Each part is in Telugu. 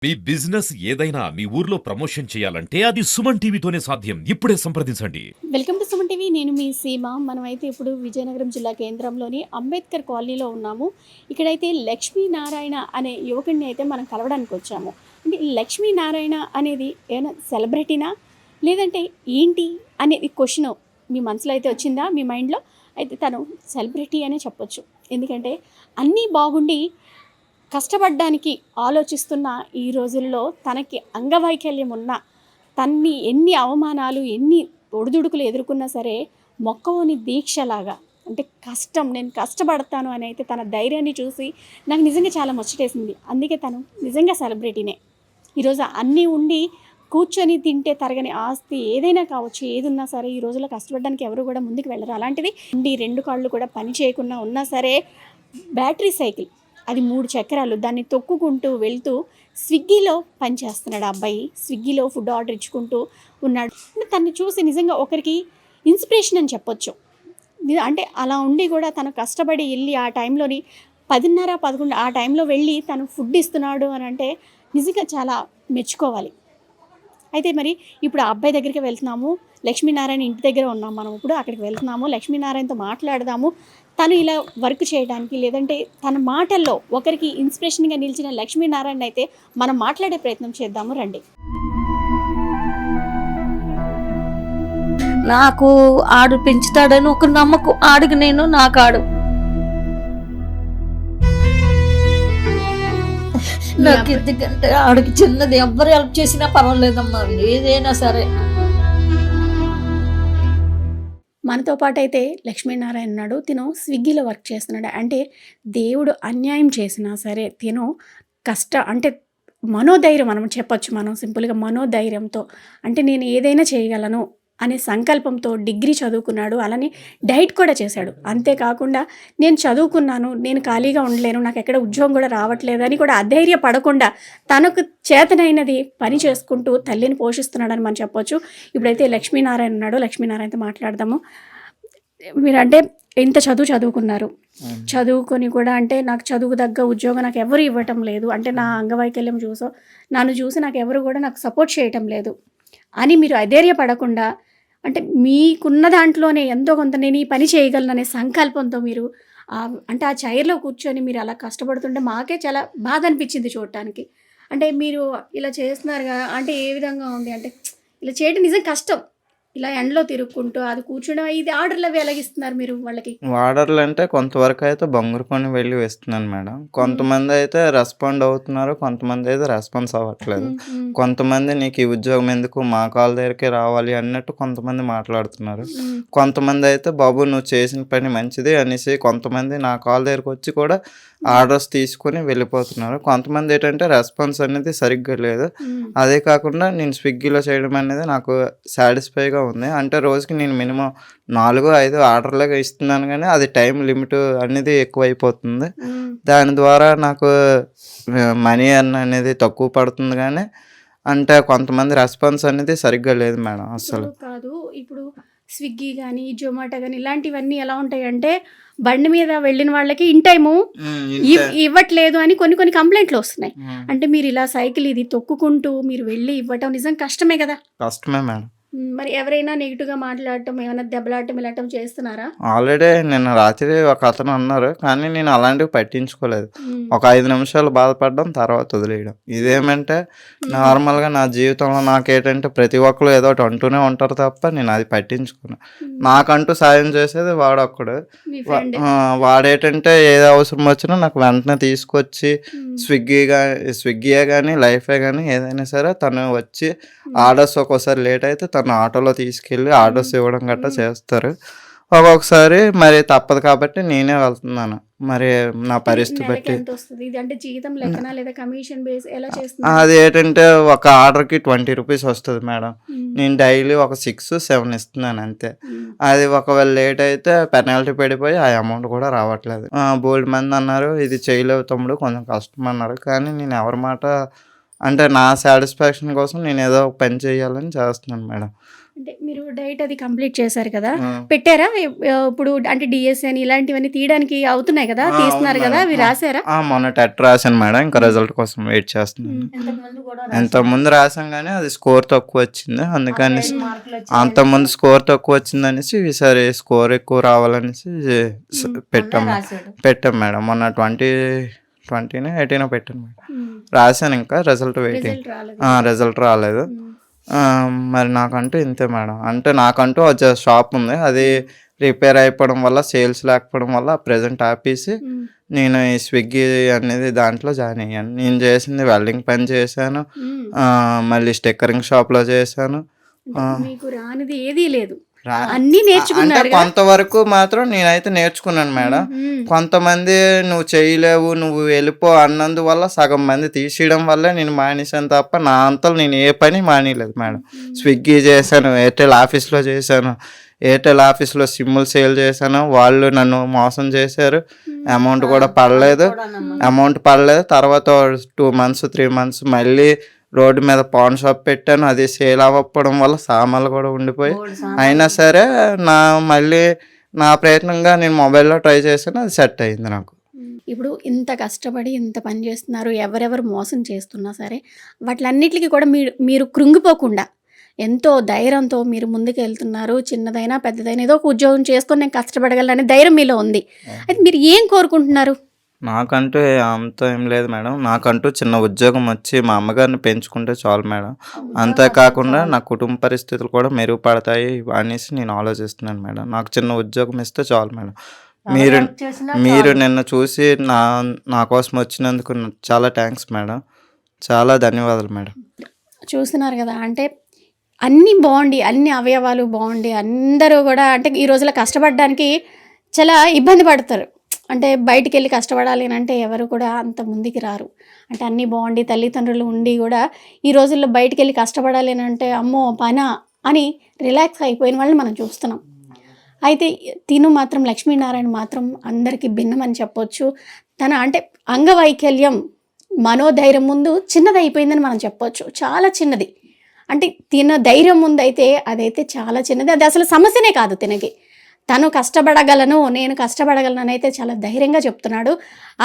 మీ బిజినెస్ ఏదైనా మీ ఊర్లో ప్రమోషన్ చేయాలంటే అది సుమన్ టీవీతోనే సాధ్యం. ఇప్పుడే సంప్రదించండి. Welcome to Suman TV. నేను మీ సీమ. మనమైతే ఇప్పుడు విజయనగరం జిల్లా కేంద్రంలోని అంబేద్కర్ కాలనీలో ఉన్నాము. ఇక్కడైతే లక్ష్మీనారాయణ అనే యువకుడిని అయితే మనం కలవడానికి వచ్చాము. అంటే ఈ లక్ష్మీనారాయణ అనేది ఏమైనా సెలబ్రిటీనా, లేదంటే ఏంటి అనేది క్వశ్చన్ మీ మనసులో అయితే వచ్చిందా, మీ మైండ్లో? అయితే తను సెలబ్రిటీ అనే చెప్పొచ్చు. ఎందుకంటే అన్నీ బాగుండి కష్టపడడానికి ఆలోచిస్తున్న ఈ రోజుల్లో తనకి అంగవైకల్యం ఉన్న, తన్ని ఎన్ని అవమానాలు ఎన్ని ఒడిదుడుకులు ఎదుర్కొన్నా సరే మొక్కవోని దీక్షలాగా, అంటే కష్టం, నేను కష్టపడతాను అని అయితే తన ధైర్యాన్ని చూసి నాకు నిజంగా చాలా ముచ్చటేసింది. అందుకే తను నిజంగా సెలబ్రిటీనే. ఈరోజు అన్నీ ఉండి కూర్చొని తింటే తరగని ఆస్తి ఏదైనా కావచ్చు, ఏది ఉన్నా సరే ఈ రోజుల్లో కష్టపడడానికి ఎవరు కూడా ముందుకు వెళ్ళరు. అలాంటిది ఉండి రెండు కాళ్ళు కూడా పని చేయకుండా ఉన్నా సరే బ్యాటరీ సైకిల్, అది 3 చక్రాలు, దాన్ని తొక్కుకుంటూ వెళ్తూ స్విగ్గీలో పనిచేస్తున్నాడు ఆ అబ్బాయి. స్విగ్గీలో ఫుడ్ ఆర్డర్ ఇచ్చుకుంటూ ఉన్నాడు. తన్ని చూసి నిజంగా ఒకరికి ఇన్స్పిరేషన్ అని చెప్పొచ్చు. అంటే అలా ఉండి కూడా తను కష్టపడి వెళ్ళి ఆ టైంలోని 10:30, 11 ఆ టైంలో వెళ్ళి తను ఫుడ్ ఇస్తున్నాడు అని అంటే నిజంగా చాలా మెచ్చుకోవాలి. అయితే మరి ఇప్పుడు ఆ అబ్బాయి దగ్గరికి వెళ్తున్నాము. లక్ష్మీనారాయణ ఇంటి దగ్గర ఉన్నాం మనం. ఇప్పుడు అక్కడికి వెళ్తున్నాము. లక్ష్మీనారాయణతో మాట్లాడదాము. తను ఇలా వర్క్ చేయడానికి, లేదంటే తన మాటల్లో ఒకరికి ఇన్స్పిరేషన్గా నిలిచిన లక్ష్మీనారాయణ అయితే మనం మాట్లాడే ప్రయత్నం చేద్దాము, రండి. నాకు ఆడు పెంచుతాడని ఒక నమ్మకం. ఆడికి నేను, నాకు ఆడు. నాకు ఎందుకంటే ఆడికి చిన్నది, ఎవ్వరు హెల్ప్ చేసినా పర్వాలేదమ్మా, ఏదైనా సరే. మనతో పాటు అయితే లక్ష్మీనారాయణ ఉన్నాడు. తిను స్విగ్గీలో వర్క్ చేస్తున్నాడు. అంటే దేవుడు అన్యాయం చేసినా సరే తిను అంటే మనోధైర్యం మనం చెప్పొచ్చు. మనం సింపుల్గా మనోధైర్యంతో, అంటే నేను ఏదైనా చేయగలను అనే సంకల్పంతో డిగ్రీ చదువుకున్నాడు. అలానే డైట్ కూడా చేశాడు. అంతేకాకుండా నేను చదువుకున్నాను, నేను ఖాళీగా ఉండలేను, నాకు ఎక్కడ ఉద్యోగం కూడా రావట్లేదు అని కూడా అధైర్యపడకుండా తనకు చేతనైనది పని చేసుకుంటూ తల్లిని పోషిస్తున్నాడని మనం చెప్పొచ్చు. ఇప్పుడైతే లక్ష్మీనారాయణ ఉన్నాడు. లక్ష్మీనారాయణతో మాట్లాడదాము. మీరంటే ఎంత చదువుకున్నారు, చదువుకొని కూడా అంటే నాకు చదువు తగ్గ ఉద్యోగం నాకు ఎవరు ఇవ్వటం లేదు, అంటే నా అంగవైకల్యం నన్ను చూసి నాకు ఎవరు కూడా నాకు సపోర్ట్ చేయటం లేదు అని మీరు అధైర్యపడకుండా, అంటే మీకున్న దాంట్లోనే ఎంతో కొంత నేను ఈ పని చేయగలను అనే సంకల్పంతో మీరు అంటే ఆ చైర్లో కూర్చొని మీరు అలా కష్టపడుతుంటే మాకే చాలా బాధ అనిపించింది చూడటానికి. అంటే మీరు ఇలా చేస్తున్నారు కదా, అంటే ఏ విధంగా ఉంది అంటే ఇలా చేయడం నిజం కష్టం. ఇలా ఎండలో తిరుక్కుంటూ అది కూర్చోడం, ఇది ఆర్డర్లు అవి ఎలాగిస్తున్నారు మీరు వాళ్ళకి? ఆర్డర్లు అంటే కొంతవరకు అయితే బొంగురుకొని వెళ్ళి వేస్తున్నాను మేడం. కొంతమంది అయితే రెస్పాండ్ అవుతున్నారు, కొంతమంది అయితే రెస్పాన్స్ అవ్వట్లేదు. కొంతమంది నీకు ఈ ఉద్యోగం ఎందుకు, మా కాళ్ళ దగ్గరికి రావాలి అన్నట్టు కొంతమంది మాట్లాడుతున్నారు. కొంతమంది అయితే బాబు నువ్వు చేసిన పని మంచిది అనేసి కొంతమంది నా కాళ్ళ దగ్గరికి వచ్చి కూడా ఆర్డర్స్ తీసుకొని వెళ్ళిపోతున్నారు. కొంతమంది ఏంటంటే రెస్పాన్స్ అనేది సరిగ్గా లేదు. అదే కాకుండా నేను స్విగ్గీలో చేయడం అనేది నాకు సాటిస్ఫైగా ఉంది. అంటే రోజుకి నేను మినిమం 4-5 ఆర్డర్లుగా ఇస్తున్నాను, కానీ అది టైం లిమిట్ అనేది ఎక్కువైపోతుంది. దాని ద్వారా నాకు మనీ అనేది తక్కువ పడుతుంది, కానీ అంటే కొంతమంది రెస్పాన్స్ అనేది సరిగ్గా లేదు మేడం అసలు. కాదు, ఇప్పుడు స్విగ్గీ కానీ జొమాటో కానీ ఇలాంటివన్నీ ఎలా ఉంటాయంటే బండి మీద వెళ్ళిన వాళ్ళకి ఇన్ టైము ఇవ్వట్లేదు అని కొన్ని కంప్లైంట్లు వస్తున్నాయి. అంటే మీరు ఇలా సైకిల్ ఇది తొక్కుకుంటూ మీరు వెళ్ళి ఇవ్వటం నిజం కష్టమే కదా? కష్టమే మేడం. మరి ఎవరైనా నెగిటివ్గా మాట్లాడటం, ఏమైనా దెబ్బలాడటం ఇలాంటివి చేస్తున్నారా? ఆల్రెడీ నిన్న రాత్రి ఒక అతను అన్నారు, కానీ నేను అలాంటివి పట్టించుకోలేదు. ఒక 5 నిమిషాలు బాధపడడం, తర్వాత వదిలేయడం. ఇదేమంటే నార్మల్గా నా జీవితంలో నాకేంటంటే ప్రతి ఒక్కరు ఏదో ఒకటి అంటూనే ఉంటారు తప్ప నేను అది పట్టించుకోను. నాకంటూ సాయం చేసేది వాడొక్కడు. వాడేంటంటే ఏదో అవసరం వచ్చినా నాకు వెంటనే తీసుకొచ్చి స్విగ్గీయే కానీ లైఫే కానీ ఏదైనా సరే తను వచ్చి ఆర్డర్స్ ఒక్కోసారి లేట్ అయితే తను ఆటోలో తీసుకెళ్ళి ఆర్డర్స్ ఇవ్వడం గట్రా చేస్తారు. ఒక్కొక్కసారి మరి తప్పదు కాబట్టి నేనే వెళ్తున్నాను. మరి నా పరిస్థితి బట్టి అది ఏంటంటే ఒక ఆర్డర్కి 20 రూపీస్ వస్తుంది మేడం. నేను డైలీ ఒక 6-7 ఇస్తున్నాను అంతే. అది ఒకవేళ లేట్ అయితే పెనాల్టీ పడిపోయి ఆ అమౌంట్ కూడా రావట్లేదు. బోల్డ్ మంది అన్నారు ఇది చేయలేవు తమ్ముడు, కొంచెం కష్టం అన్నారు. కానీ నేను ఎవరి మాట అంటే నా సాటిస్ఫాక్షన్ కోసం నేను ఏదో ఒక పని చేయాలని చేస్తున్నాను మేడం. అంటే మీరు డైట్ అది కంప్లీట్ చేశారు కదా, ఆ. పెట్టారా ఇప్పుడు అంటే డిఎస్ అని ఇలాంటివన్నీ తీయడానికి అవుతున్నాయి కదా, ఆ, తీస్తున్నారు అవును కదా, మేడం. అవి రాసారా? మొన్న టెట్ రాశాను మేడం, ఇంకా రిజల్ట్ కోసం వెయిట్ చేస్తున్నాను. అంతకుముందు రాసాం కానీ అది స్కోర్ తక్కువ వచ్చింది, అందుకని అంతకుముందు స్కోర్ తక్కువ వచ్చింది అనేసి ఈసారి స్కోర్ ఎక్కువ రావాలనేసి పెట్టాం మేడం. మొన్న 18 పెట్టాను మేడం. రాశాను, ఇంకా రిజల్ట్ వెయిటింగ్. రిజల్ట్ రాలేదు. రిజల్ట్ రాలేదు. మరి నాకంటూ ఇంతే మేడం. అంటే నాకంటూ ఒక షాప్ ఉంది, అది రిపేర్ అయిపోవడం వల్ల సేల్స్ లేకపోవడం వల్ల ప్రెజెంట్ ఆపేసి నేను ఈ స్విగ్గీ అనేది దాంట్లో జాయిన్ అయ్యాను. నేను చేసింది వెల్డింగ్ పని చేశాను, మళ్ళీ స్టిక్కరింగ్ షాప్లో చేశాను. మీకు రానిది ఏదీ లేదు, రా- అన్నీ అంటే నేర్చుకున్నారు. కొంతవరకు మాత్రం నేనైతే నేర్చుకున్నాను మేడం. కొంతమంది నువ్వు చేయలేవు, నువ్వు వెళ్ళిపో అన్నందువల్ల సగం మంది తీసేయడం వల్లే నేను మానేశాను తప్ప నా అంతలో నేను ఏ పని మానేయలేదు మేడం. స్విగ్గీ చేశాను, ఎయిర్టెల్ ఆఫీస్లో చేశాను, ఎయిర్టెల్ ఆఫీస్లో సిమ్ములు సేల్ చేశాను. వాళ్ళు నన్ను మోసం చేశారు, అమౌంట్ కూడా పడలేదు. తర్వాత 2 months 3 months మళ్ళీ రోడ్డు మీద పాన్ షాప్ పెట్టాను, అది సేల్ అవ్వకపోవడం వల్ల సామాన్లు కూడా ఉండిపోయి, అయినా సరే మళ్ళీ నా ప్రయత్నంగా నేను మొబైల్లో ట్రై చేశాను, అది సెట్ అయింది నాకు. ఇప్పుడు ఇంత కష్టపడి ఇంత పని చేస్తున్నారు, ఎవరెవరు మోసం చేస్తున్నా సరే వాటిలన్నిటికీ కూడా మీరు కృంగిపోకుండా ఎంతో ధైర్యంతో మీరు ముందుకు వెళ్తున్నారు. చిన్నదైనా పెద్దదైనా ఏదో ఒక ఉద్యోగం చేసుకొని నేను కష్టపడగలనే ధైర్యం మీలో ఉంది. అయితే మీరు ఏం కోరుకుంటున్నారు? నాకంటూ అంత ఏం లేదు మేడం. నాకంటూ చిన్న ఉద్యోగం వచ్చి మా అమ్మగారిని పెంచుకుంటే చాలు మేడం. అంతేకాకుండా నా కుటుంబ పరిస్థితులు కూడా మెరుగుపడతాయి అనేసి నేను ఆలోచిస్తున్నాను మేడం. నాకు చిన్న ఉద్యోగం ఇస్తే చాలు మేడం. మీరు నిన్న చూసి నా కోసం వచ్చినందుకు చాలా థ్యాంక్స్ మేడం, చాలా ధన్యవాదాలు మేడం. చూస్తున్నారు కదా, అంటే అన్నీ బాగుండి, అన్ని అవయవాలు బాగుండి, అందరూ కూడా అంటే ఈ రోజుల్లో కష్టపడడానికి చాలా ఇబ్బంది పడతారు. అంటే బయటికి వెళ్ళి కష్టపడాలి అని అంటే ఎవరు కూడా అంత ముందుకి రారు. అంటే అన్నీ బాగుండి తల్లిదండ్రులు ఉండి కూడా ఈ రోజుల్లో బయటికి వెళ్ళి కష్టపడాలి అని అంటే అమ్మో పనా అని రిలాక్స్ అయిపోయిన వాళ్ళని మనం చూస్తున్నాం. అయితే మాత్రం లక్ష్మీనారాయణ మాత్రం అందరికీ భిన్నమని చెప్పొచ్చు. తన అంటే అంగవైకల్యం మనోధైర్యం ముందు చిన్నది అయిపోయిందని మనం చెప్పొచ్చు, చాలా చిన్నది. అంటే ధైర్యం ముందు అయితే అదైతే చాలా చిన్నది, అది అసలు సమస్యనే కాదు. తను కష్టపడగలను, నేను కష్టపడగలను అని అయితే చాలా ధైర్యంగా చెప్తున్నాడు.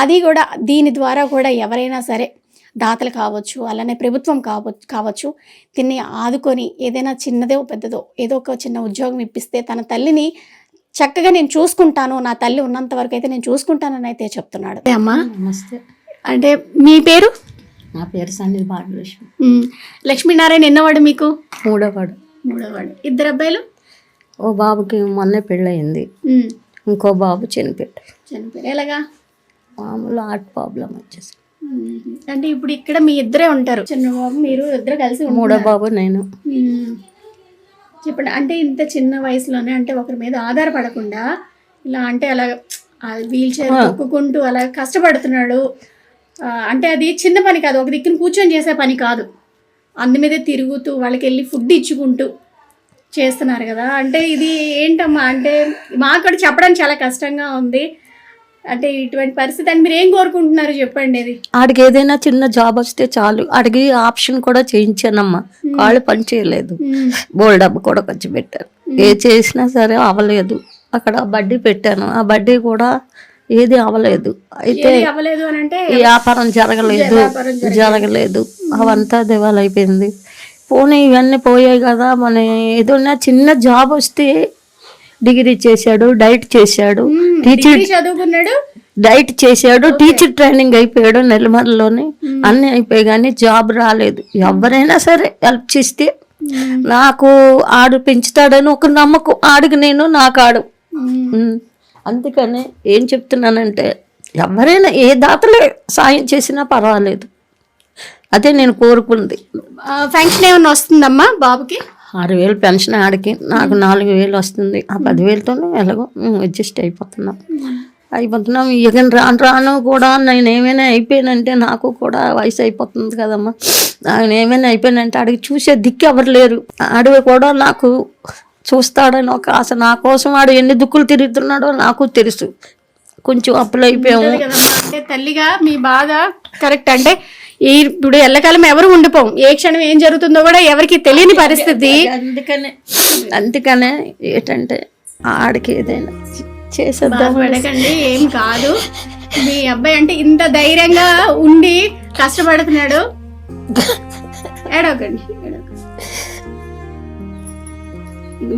అది కూడా దీని ద్వారా కూడా ఎవరైనా సరే దాతలు కావచ్చు, అలానే ప్రభుత్వం కావచ్చు దీన్ని ఆదుకొని ఏదైనా చిన్నదో పెద్దదో ఏదో ఒక చిన్న ఉద్యోగం ఇప్పిస్తే తన తల్లిని చక్కగా నేను చూసుకుంటాను, నా తల్లి ఉన్నంత వరకు అయితే నేను చూసుకుంటానని అయితే చెప్తున్నాడు. అమ్మా నమస్తే. అంటే మీ పేరు? నా పేరు సన్నిధి భాగ్యలక్ష్మి. లక్ష్మీనారాయణ ఎన్నోవాడు మీకు? మూడోవాడు. ఇద్దరు అబ్బాయిలు? ఓ బాబుకి మొన్నే పెళ్ళయింది, ఇంకో బాబు చనిపోయాడు. ఎలాగా? మామూలు హార్ట్ ప్రాబ్లం వచ్చేసి. అంటే ఇప్పుడు ఇక్కడ మీ ఇద్దరే ఉంటారు, చిన్న బాబు మీరు ఇద్దరు కలిసి? మూడో బాబు నేను. చెప్పండి, అంటే ఇంత చిన్న వయసులోనే అంటే ఒకరి మీద ఆధారపడకుండా ఇలా అంటే అలా వీల్ చైర్ తొక్కుకుంటూ అలా కష్టపడుతున్నాడు. అంటే అది చిన్న పని కాదు, ఒక దిక్కున కూర్చొని చేసే పని కాదు, అందు మీదే తిరుగుతూ వాళ్ళకి వెళ్ళి ఫుడ్ ఇచ్చుకుంటూ చేస్తున్నారు కదా. అంటే ఇది ఏంటమ్మా, అంటే మాకు కూడా చెప్పడానికి చాలా కష్టంగా ఉంది. అంటే ఇటువంటి పరిస్థితి అని మీరు ఏం కోరుకుంటున్నారు చెప్పండి. అది ఆడికి ఏదైనా చిన్న జాబ్ వస్తే చాలు. ఆడికి ఆప్షన్ కూడా చేయించానమ్మా, కాళ్ళు పని చేయలేదు, బోల్ డబ్బు కూడా ఖర్చు పెట్టారు, ఏ చేసినా సరే అవ్వలేదు. అక్కడ బడ్డీ పెట్టాను, ఆ బడ్డీ కూడా ఏది అవ్వలేదు. అయితే వ్యాపారం జరగలేదు, అవంతా దివాలైపోయింది. పోనీ ఇవన్నీ పోయాయి కదా, మన ఏదైనా చిన్న జాబ్ వస్తే. డిగ్రీ చేశాడు, డైట్ చేశాడు, టీచర్ ట్రైనింగ్ అయిపోయాడు నెల్లమర్రలోని, అన్నీ అయిపోయాయి కానీ జాబ్ రాలేదు. ఎవరైనా సరే హెల్ప్ చేస్తే నాకు ఆడు పెంచుతాడని ఒక నమ్మకం, ఆడికి నేను నాకు ఆడు. అందుకని ఏం చెప్తున్నానంటే ఎవరైనా ఏ దాతలే సాయం చేసినా పర్వాలేదు, అదే నేను కోరుకుంది. పెన్షన్ ఏమన్నా వస్తుందమ్మా బాబుకి? 6,000 పెన్షన్ ఆడికి, నాకు 4,000 వస్తుంది. ఆ 10,000తోనే ఎలాగో అడ్జస్ట్ అయిపోతున్నాం. ఇక రాను కూడా నేను ఏమైనా అయిపోయానంటే నాకు కూడా వయసు అయిపోతుంది కదమ్మా. నేను ఏమైనా అయిపోయానంటే ఆడికి చూసే దిక్కు ఎవరు లేరు. ఆడివి కూడా నాకు చూస్తాడని ఒక ఆశ. నా కోసం వాడు ఎన్ని దుక్కులు తిరుగుతున్నాడో నాకు తెలుసు. కొంచెం అప్పులు అయిపోయాము. అంటే తల్లిగా మీ బాధ కరెక్ట్. అంటే ఇప్పుడు ఎల్లకాలం ఎవరు ఉండిపోం, ఏ క్షణం ఏం జరుగుతుందో కూడా ఎవరికి తెలియని పరిస్థితి. అందుకనే ఏంటంటే ఆడికి ఏదైనా చేసేద్దాం. బాధపడకండి, ఏం కాదు. మీ అబ్బాయి అంటే ఇంత ధైర్యంగా ఉండి కష్టపడుతున్నాడు. ఏడవకండి.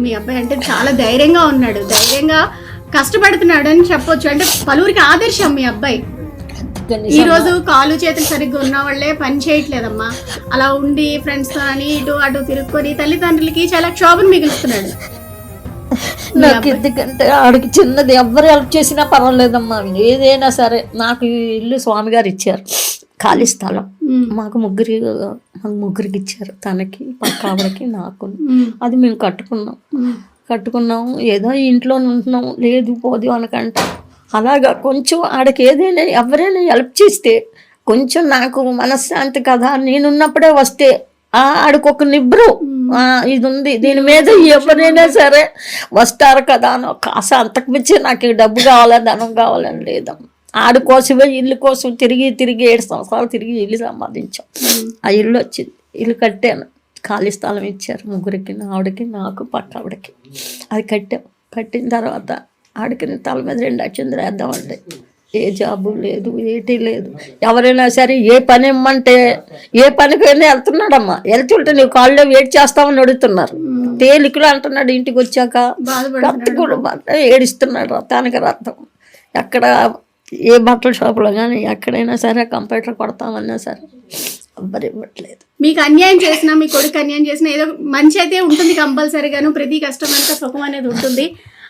మీ అబ్బాయి అంటే చాలా ధైర్యంగా ఉన్నాడు, ధైర్యంగా కష్టపడుతున్నాడు అని చెప్పొచ్చు. అంటే పలువురికి ఆదర్శం మీ అబ్బాయి. ఈ రోజు కాలు చేతులు సరిగ్గా ఉన్న వాళ్ళే పని చేయట్లేదమ్మా. అలా ఉండి ఫ్రెండ్స్ తో అని ఇటు అటు తిరుక్కొని తల్లిదండ్రులకి చాలా క్షోభను మిగులుస్తున్నాడు. నాకు ఎందుకంటే ఆడికి చిన్నది ఎవ్వరు హెల్ప్ చేసినా పర్వాలేదమ్మా, ఏదైనా సరే. నాకు ఈ ఇల్లు స్వామి గారు ఇచ్చారు, ఖాళీ స్థలం. మాకు ముగ్గురికి ఇచ్చారు, తనకి పక్క ఆవిడకి నాకు. అది మేము కట్టుకున్నాము. ఏదో ఇంట్లో ఉంటున్నాము, లేదు పోదు అనకంట. అలాగా కొంచెం ఆడికి ఏదైనా ఎవరైనా హెల్ప్ చేస్తే కొంచెం నాకు మనశ్శాంతి కదా. నేనున్నప్పుడే వస్తే ఆడికి ఒక నిబ్రు ఇది ఉంది, దీని మీద ఎవరైనా సరే వస్తారు కదా అని ఒక ఆశ. అంతకు మించి నాకు డబ్బు కావాలని ధనం కావాలని లేదమ్మా. ఆడి కోసమే ఇల్లు కోసం తిరిగి 7 సంవత్సరాలు తిరిగి ఇల్లు సంపాదించాం. ఆ ఇల్లు వచ్చింది, ఇల్లు కట్టాను. ఖాళీ స్థలం ఇచ్చారు ముగ్గురికి, ఆవిడకి నాకు పక్క ఆవిడకి. అది కట్టిన తర్వాత ఆడికి తల మీద 2 అక్షంతలు వేద్దామంటే ఏ జాబు లేదు, ఏటీ లేదు. ఎవరైనా సరే ఏ పని ఇమ్మంటే ఏ పనికైనా వెళ్తున్నాడమ్మా. వెళ్తుంటే నువ్వు కాళ్ళలో వెయిట్ చేస్తామని అడుగుతున్నారు. తేలికలు అంటున్నాడు. ఇంటికి వచ్చాక ఏడిస్తున్నాడు, రక్తానికి రక్తం. ఎక్కడ ఏ బట్టల షాపులో కానీ ఎక్కడైనా సరే కంప్యూటర్ కొడతామన్నా సరే ఎవ్వరు ఇవ్వట్లేదు. మీకు అన్యాయం చేసినా, మీ కొడుకు అన్యాయం చేసినా ఏదో మంచి అయితే ఉంటుంది కంపల్సరీగాను. ప్రతి కష్టం వెనక సుఖం అనేది ఉంటుంది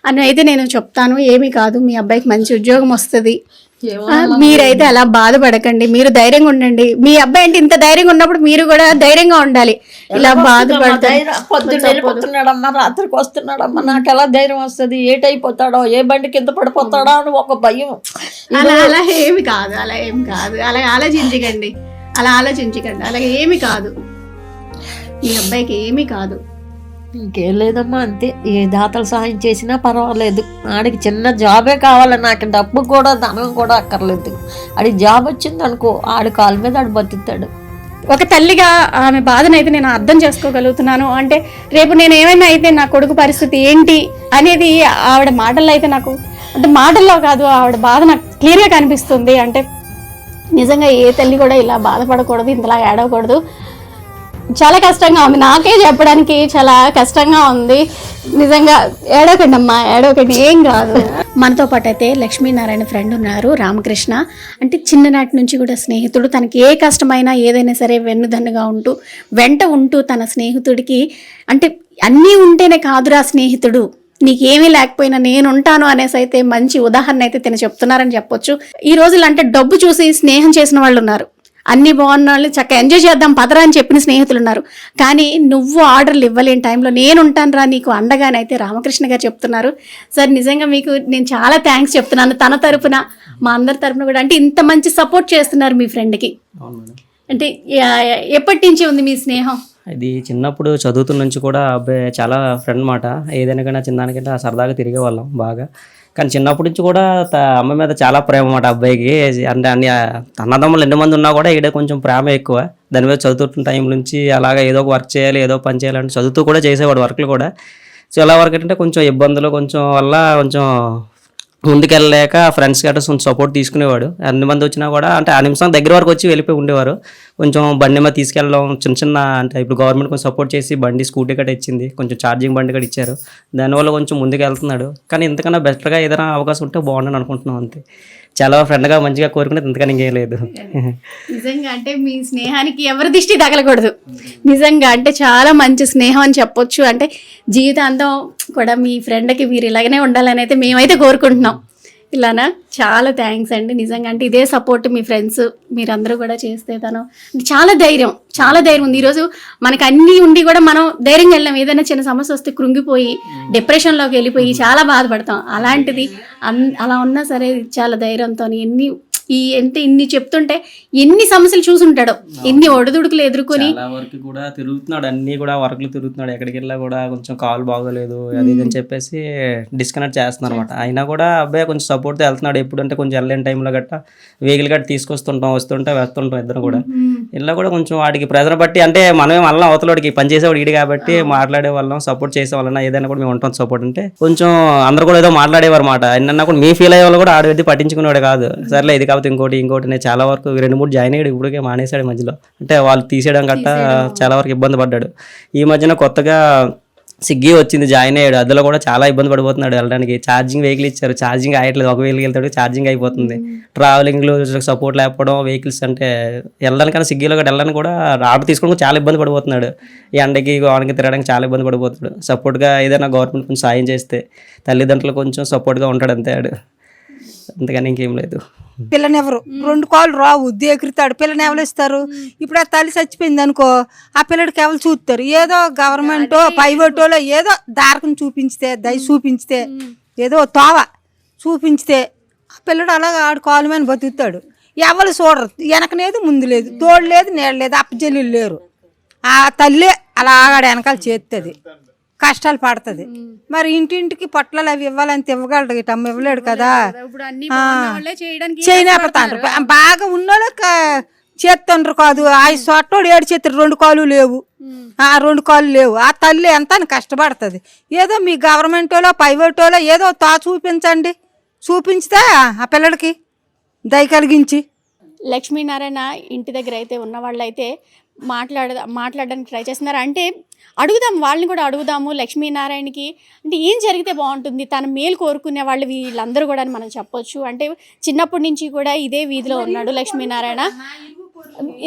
అని అయితే నేను చెప్తాను. ఏమీ కాదు, మీ అబ్బాయికి మంచి ఉద్యోగం వస్తుంది. మీరైతే అలా బాధపడకండి, మీరు ధైర్యంగా ఉండండి. మీ అబ్బాయి అంటే ఇంత ధైర్యంగా ఉన్నప్పుడు మీరు కూడా ధైర్యంగా ఉండాలి. ఇలా పొద్దున్నాడమ్మా, రాత్రికి వస్తున్నాడమ్మా, నాకు ఎలా ధైర్యం వస్తుంది? ఏటైపోతాడో, ఏ బండి కింద పడిపోతాడో అని ఒక భయం. అలా ఏమి కాదు, అలా ఆలోచించకండి, అలాగే ఏమి కాదు. మీ అబ్బాయికి ఏమీ కాదు. ఇంకేం లేదమ్మా, అంతే. ఏ దాతలు సాయం చేసినా పర్వాలేదు. ఆడికి చిన్న జాబే కావాలి, నాకు డబ్బు కూడా ధనం కూడా అక్కర్లేదు. ఆడికి జాబ్ వచ్చింది అనుకో, ఆడి కాళ్ళ మీద ఆడు బతుకుతాడు. ఒక తల్లిగా ఆమె బాధనైతే నేను అర్థం చేసుకోగలుగుతున్నాను. అంటే రేపు నేను ఏమైనా అయితే నా కొడుకు పరిస్థితి ఏంటి అనేది ఆవిడ మాటల్లో అయితే నాకు, అంటే మాటల్లో కాదు, ఆవిడ బాధ నాకు క్లియర్గా కనిపిస్తుంది. అంటే నిజంగా ఏ తల్లి కూడా ఇలా బాధపడకూడదు, ఇంతలా ఏడవకూడదు. చాలా కష్టంగా ఉంది, నాకే చెప్పడానికి చాలా కష్టంగా ఉంది. నిజంగా ఏడవకండి అమ్మా, ఏడవకండి, ఏం కాదు. మనతో పాటు అయితే లక్ష్మీనారాయణ ఫ్రెండ్ ఉన్నారు, రామకృష్ణ. అంటే చిన్ననాటి నుంచి కూడా స్నేహితుడు. తనకి ఏ కష్టమైనా ఏదైనా సరే వెన్నుదన్నుగా ఉంటూ వెంట ఉంటూ తన స్నేహితుడికి, అంటే అన్నీ ఉంటేనే కాదురా స్నేహితుడు, నీకేమీ లేకపోయినా నేను ఉంటాను అనేసి అయితే మంచి ఉదాహరణ అయితే తిన చెప్తున్నారని చెప్పొచ్చు. ఈ రోజులు అంటే డబ్బు చూసి స్నేహం చేసిన వాళ్ళు ఉన్నారు, అన్ని బాగున్న వాళ్ళు చక్కగా ఎంజాయ్ చేద్దాం పదరా అని చెప్పిన స్నేహితులు ఉన్నారు. కానీ నువ్వు ఆర్డర్లు ఇవ్వలేని టైంలో నేను ఉంటాను రా నీకు అండగానే అయితే రామకృష్ణ గారు చెప్తున్నారు. సార్ నిజంగా మీకు నేను చాలా థ్యాంక్స్ చెప్తున్నాను తన తరపున, మా అందరి తరపున కూడా. అంటే ఇంత మంచి సపోర్ట్ చేస్తున్నారు మీ ఫ్రెండ్కి. అంటే ఎప్పటి నుంచి ఉంది మీ స్నేహం? ఇది చిన్నప్పుడు చదువుతున్న నుంచి కూడా అబ్బాయి చాలా ఫ్రెండ్ మాట. ఏదైనా కానీ చిన్నదానికంటే సరదాగా తిరిగే వాళ్ళం బాగా. కానీ చిన్నప్పటి నుంచి కూడా అమ్మ మీద చాలా ప్రేమ మాట అబ్బాయికి. అంటే అన్ని అన్నదమ్ములు 2 మంది ఉన్నా కూడా ఈడ కొంచెం ప్రేమ ఎక్కువ. దాని మీద చదువుతున్న టైం నుంచి అలాగా ఏదో ఒక వర్క్ చేయాలి, ఏదో పని చేయాలంటే చదువుతూ కూడా చేసేవాడు వర్క్లు కూడా. సో ఎలా వర్క్ అంటే కొంచెం ఇబ్బందులు వల్ల కొంచెం ముందుకెళ్ళలేక ఫ్రెండ్స్ గట్రా కొంచెం సపోర్ట్ తీసుకునేవాడు. 2 మంది వచ్చినా కూడా అంటే ఆ నిమిషం దగ్గర వరకు వచ్చి వెళ్ళిపోయి ఉండేవారు. కొంచెం బండి మీద తీసుకెళ్ళడం చిన్న అంటే ఇప్పుడు గవర్నమెంట్ కొంచెం సపోర్ట్ చేసి బండి స్కూటీ గట్రా ఇచ్చింది, కొంచెం ఛార్జింగ్ బండి కూడా ఇచ్చారు. దానివల్ల కొంచెం ముందుకు వెళ్తున్నాడు. కానీ ఇంతకన్నా బెటర్గా ఏదైనా అవకాశం ఉంటే బాగుండని అనుకుంటున్నాం అంతే. చాలా ఫ్రెండ్గా మంచిగా కోరుకునేది, ఇంతకన్నా ఇంకేం లేదు. నిజంగా అంటే మీ స్నేహానికి ఎవరి దిష్టి తగలకూడదు. నిజంగా అంటే చాలా మంచి స్నేహం అని చెప్పొచ్చు. అంటే జీవితాంతం కూడా మీ ఫ్రెండ్కి మీరు ఇలాగనే ఉండాలని అయితే మేమైతే కోరుకుంటున్నాం. ఇలానా చాలా థ్యాంక్స్ అండి నిజంగా. అంటే ఇదే సపోర్ట్ మీ ఫ్రెండ్స్ మీరందరూ కూడా చేస్తే తను చాలా ధైర్యం ఉంది. ఈరోజు మనకు అన్నీ ఉండి కూడా మనం ధైర్యంగా వెళ్ళాం. ఏదైనా చిన్న సమస్య వస్తే కృంగిపోయి డిప్రెషన్లోకి వెళ్ళిపోయి చాలా బాధపడతాం. అలాంటిది అలా ఉన్నా సరే చాలా ధైర్యంతో ఎన్ని ఇన్ని చెప్తుంటే ఎన్ని సమస్యలు చూసుంటాడో, ఎన్ని ఒడిదుడుకులు ఎదుర్కొని. చాలా వరకు కూడా తిరుగుతున్నాడు, అన్ని కూడా వర్క్లు తిరుగుతున్నాడు. ఎక్కడికి వెళ్ళా కూడా కొంచెం కాల్ బాగోలేదు అది ఇది అని చెప్పేసి డిస్కనెక్ట్ చేస్తున్నారు అనమాట. అయినా కూడా అబ్బాయి కొంచెం సపోర్ట్తో వెళ్తున్నాడు. ఎప్పుడంటే కొంచెం వెళ్ళలేని టైంలో గట్టా వెహికల్ గట్ట తీసుకొస్తుంటాం, వస్తుంటాం ఇద్దరు కూడా. ఇలా కూడా కొంచెం వాడికి ప్రెజర్ బట్టి, అంటే మనమే మళ్ళీ అవతలవాడికి పని చేసేవాడు ఇడి కాబట్టి మాట్లాడే వాళ్ళం, సపోర్ట్ చేసే వాళ్ళం, ఏదైనా కూడా మేము ఉంటాం సపోర్ట్. అంటే కొంచెం అందరు కూడా ఏదో మాట్లాడేవారు అన్నమాట. అన్న కూడా మీ ఫీల్ అయ్యే వాళ్ళు కూడా ఆడవద్ది పట్టించుకునేవాడు కాదు. సర్లే ఇది కాబట్టి ఇంకోటి నేను చాలా వరకు 2-3 జాయిన్ అయ్యాడు, ఇప్పటికే మానేశాడు మధ్యలో. అంటే వాళ్ళు తీసేయడం గట్టా చాలా వరకు ఇబ్బంది పడ్డాడు. ఈ మధ్యన కొత్తగా స్విగ్గీ వచ్చింది, జాయిన్ అయ్యాడు. అందులో కూడా చాలా ఇబ్బంది పడిపోతున్నాడు వెళ్ళడానికి. ఛార్జింగ్ వెహికల్ ఇచ్చారు, ఛార్జింగ్ అయ్యట్లేదు. ఒక వెహికల్ వెళ్తాడు ఛార్జింగ్ అయిపోతుంది. ట్రావెలింగ్లో సపోర్ట్ లేకపోవడం, వెహికల్స్ అంటే వెళ్ళడానికన్నా స్విగ్గీలో కూడా వెళ్ళడానికి కూడా ఆర్డర్ తీసుకోవడానికి చాలా ఇబ్బంది పడిపోతున్నాడు. ఈ ఎండకి వానికి తిరగడానికి చాలా ఇబ్బంది పడిపోతున్నాడు. సపోర్ట్గా ఏదైనా గవర్నమెంట్ కొంచెం సాయం చేస్తే తల్లిదండ్రులు కొంచెం సపోర్ట్గా ఉంటాడు అంతే ఆడు, అంతేగాని ఇంకేం లేదు. పిల్లనెవరు 2 కాళ్ళు రావు, దేకుతాడు. పిల్లని ఎవరు ఇస్తారు? ఇప్పుడు ఆ తల్లి చచ్చిపోయింది అనుకో, ఆ పిల్లడికి ఎవరు చూస్తారు? ఏదో గవర్నమెంటో ప్రైవేటోలో ఏదో దారకం చూపించితే, చూపించితే, ఏదో తోవ చూపించితే ఆ పిల్లడు అలా ఆడు కాలు మీద బతుకుతాడు. ఎవరు చూడరు, వెనకలేదు ముందు లేదు, తోడు లేదు నీడ లేదు, అప్పచెల్లు లేరు. ఆ తల్లే అలా ఆగాడు వెనకాల చేస్తుంది, కష్టాలు పడుతుంది. మరి ఇంటింటికి పొట్లాలు అవి ఇవ్వాలంటే ఇవ్వగలడు, ఇటు అమ్మ ఇవ్వలేడు కదా. చేయలేకపోతాడు. బాగా ఉన్నోళ్ళకి చేస్తుండ్రు కాదు, ఆ సొట్టోడు 7 చేతులు 2 కాళ్ళు లేవు, 2 కాళ్ళు లేవు. ఆ తల్లి ఎంత కష్టపడుతుంది. ఏదో మీ గవర్నమెంటోలో ప్రైవేటోలో ఏదో చూపించండి, చూపించితే ఆ పిల్లడికి దయ కలిగించి. లక్ష్మీనారాయణ ఇంటి దగ్గర అయితే ఉన్న వాళ్ళు అయితే మాట్లాడడానికి ట్రై చేస్తున్నారు. అంటే అడుగుదాం, వాళ్ళని కూడా అడుగుదాము. లక్ష్మీనారాయణకి అంటే ఏం జరిగితే బాగుంటుంది, తన మేలు కోరుకునే వాళ్ళు వీళ్ళందరూ కూడా అని మనం చెప్పొచ్చు. అంటే చిన్నప్పటి నుంచి కూడా ఇదే వీధిలో ఉన్నాడు లక్ష్మీనారాయణ.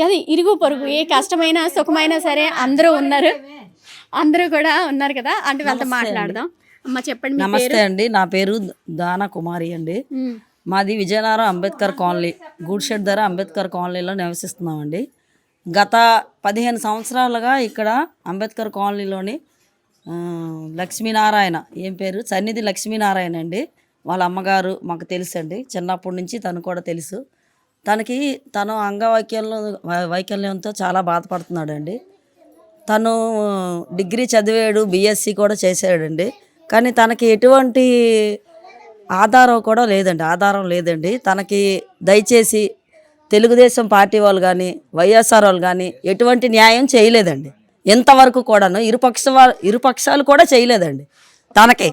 అది ఇరుగు పొరుగు, ఏ కష్టమైనా సుఖమైనా సరే అందరూ కూడా ఉన్నారు కదా. అంటే వాళ్ళతో మాట్లాడదాం. అమ్మ చెప్పండి. నమస్తే అండి, నా పేరు దానా కుమారి అండి. మాది విజయనగరం అంబేద్కర్ కాలనీ, గూడ్షెడ్ ధర అంబేద్కర్ కాలనీలో నివసిస్తున్నామండి. గత 15 సంవత్సరాలుగా ఇక్కడ అంబేద్కర్ కాలనీలోని లక్ష్మీనారాయణ, ఏం పేరు, సన్నిధి లక్ష్మీనారాయణ అండి. వాళ్ళ అమ్మగారు మాకు తెలుసు అండి, చిన్నప్పటి నుంచి తను కూడా తెలుసు. తను వైకల్యంతో చాలా బాధపడుతున్నాడు అండి. తను డిగ్రీ చదివాడు, బీఎస్సీ కూడా చేసాడండి. కానీ తనకి ఎటువంటి ఆధారం లేదండి. తనకి దయచేసి తెలుగుదేశం పార్టీ వాళ్ళు కానీ వైఎస్ఆర్ వాళ్ళు కానీ ఎటువంటి న్యాయం చేయలేదండి. ఎంతవరకు కూడాను ఇరుపక్షాలు కూడా చేయలేదండి తనకి.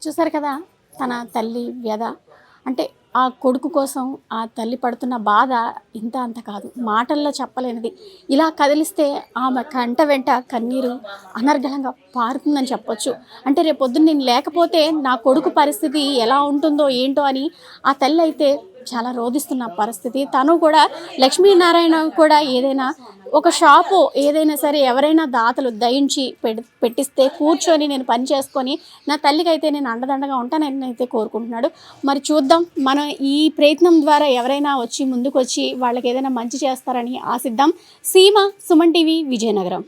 చూసారు కదా తన తల్లి వ్యధ. అంటే ఆ కొడుకు కోసం ఆ తల్లి పడుతున్న బాధ ఇంత అంత కాదు, మాటల్లో చెప్పలేనిది. ఇలా కదిలిస్తే ఆమె కంట వెంట కన్నీరు అనర్గళంగా పారుతుందని చెప్పొచ్చు. అంటే రేపొద్దున నేను లేకపోతే నా కొడుకు పరిస్థితి ఎలా ఉంటుందో ఏంటో అని ఆ తల్లి అయితే చాలా రోధిస్తున్న పరిస్థితి. తను కూడా లక్ష్మీనారాయణ కూడా ఏదైనా ఒక షాపు ఏదైనా సరే ఎవరైనా దాతలు దయించి పెట్టిస్తే కూర్చొని నేను పని చేసుకొని నా తల్లికి అయితే నేను అండదండగా ఉంటానని అయితే కోరుకుంటున్నాడు. మరి చూద్దాం, మనం ఈ ప్రయత్నం ద్వారా ఎవరైనా వచ్చి ముందుకు వచ్చి వాళ్ళకి ఏదైనా మంచి చేస్తారని ఆశిద్దాం. సీమ, సుమన్ టీవీ, విజయనగరం.